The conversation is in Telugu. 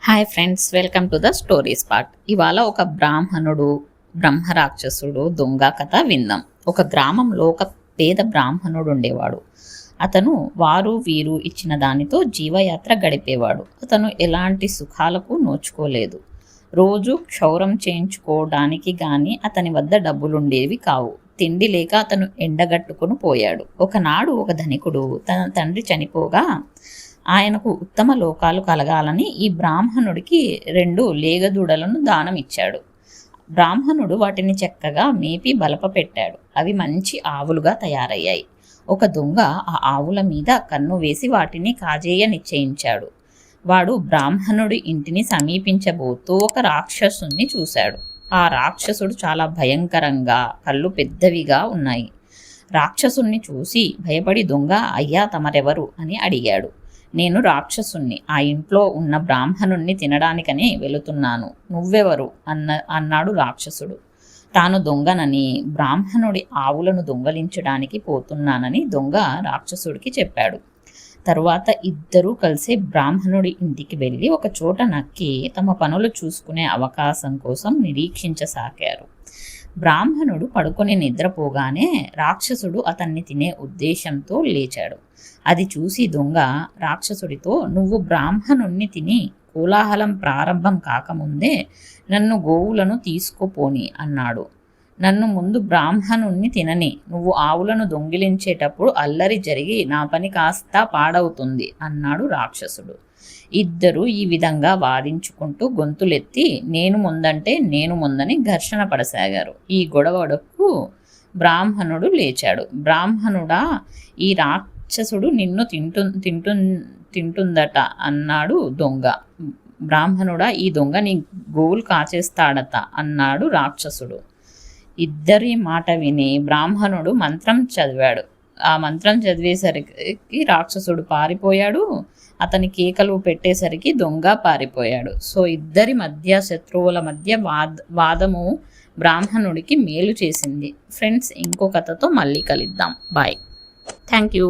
Hi friends, welcome to the story spot. ఇవాళ ఒక బ్రాహ్మణుడు, బ్రహ్మరాక్షసుడు దొంగ కథ విందాం. ఒక గ్రామంలో ఒక పేద బ్రాహ్మణుడు ఉండేవాడు. అతను వారు వీరు ఇచ్చిన దానితో జీవయాత్ర గడిపేవాడు. అతను ఎలాంటి సుఖాలకు నోచుకోలేదు. రోజు క్షౌరం చేయించుకోవడానికి కానీ అతని వద్ద డబ్బులుండేవి కావు. తిండి లేక అతను ఎండగట్టుకుని పోయాడు. ఒకనాడు ఒక ధనికుడు తన తండ్రి చనిపోగా ఆయనకు ఉత్తమ లోకాలు కలగాలని ఈ బ్రాహ్మణుడికి 2 లేగదూడలను దానం ఇచ్చాడు. బ్రాహ్మణుడు వాటిని చక్కగా మేపి బలపపెట్టాడు. అవి మంచి ఆవులుగా తయారయ్యాయి. ఒక దొంగ ఆ ఆవుల మీద కన్ను వేసి వాటిని కాజేయ నిశ్చయించాడు. వాడు బ్రాహ్మణుడి ఇంటిని సమీపించబోతూ ఒక రాక్షసుని చూశాడు. ఆ రాక్షసుడు చాలా భయంకరంగా, కళ్ళు పెద్దవిగా ఉన్నాయి. రాక్షసుణ్ణి చూసి భయపడి దొంగ, అయ్యా తమరెవరు అని అడిగాడు. నేను రాక్షసుణ్ణి, ఆ ఇంట్లో ఉన్న బ్రాహ్మణుణ్ణి తినడానికనే వెళుతున్నాను. నువ్వెవరు అన్నాడు రాక్షసుడు. తాను దొంగనని, బ్రాహ్మణుడి ఆవులను దొంగలించడానికి పోతున్నానని దొంగ రాక్షసుడికి చెప్పాడు. తరువాత ఇద్దరూ కలిసి బ్రాహ్మణుడి ఇంటికి వెళ్ళి ఒక చోట నక్కి తమ పనులు చూసుకునే అవకాశం కోసం నిరీక్షించసాగారు. బ్రాహ్మణుడు పడుకొని నిద్రపోగానే రాక్షసుడు అతన్ని తినే ఉద్దేశంతో లేచాడు. అది చూసి దొంగ రాక్షసుడితో, నువ్వు బ్రాహ్మణుణ్ణి తిని కోలాహలం ప్రారంభం కాకముందే నన్ను గోవులను తీసుకుపోని అన్నాడు. నన్ను ముందు బ్రాహ్మణుణ్ణి తినని, నువ్వు ఆవులను దొంగిలించేటప్పుడు అల్లరి జరిగి నా పని కాస్త పాడవుతుంది అన్నాడు రాక్షసుడు. ఇద్దరు ఈ విధంగా వాదించుకుంటూ గొంతులెత్తి నేను ముందంటే నేను ముందని ఘర్షణ పడసాగారు. ఈ గొడవకు బ్రాహ్మణుడు లేచాడు. బ్రాహ్మణుడా, ఈ రాక్షసుడు నిన్ను తింటుందట అన్నాడు దొంగ. బ్రాహ్మణుడా, ఈ దొంగ నీ గోవులు కాచేస్తాడట అన్నాడు రాక్షసుడు. ఇద్దరి మాట విని బ్రాహ్మణుడు మంత్రం చదివాడు. ఆ మంత్రం చదివేసరికి రాక్షసుడు పారిపోయాడు. అతని కేకలు పెట్టేసరికి దొంగ పారిపోయాడు. సో ఇద్దరి మధ్య, శత్రువుల మధ్య వాదము బ్రాహ్మణుడికి మేలు చేసింది. ఫ్రెండ్స్, ఇంకో కథతో మళ్ళీ కలుద్దాం. బాయ్. Thank you.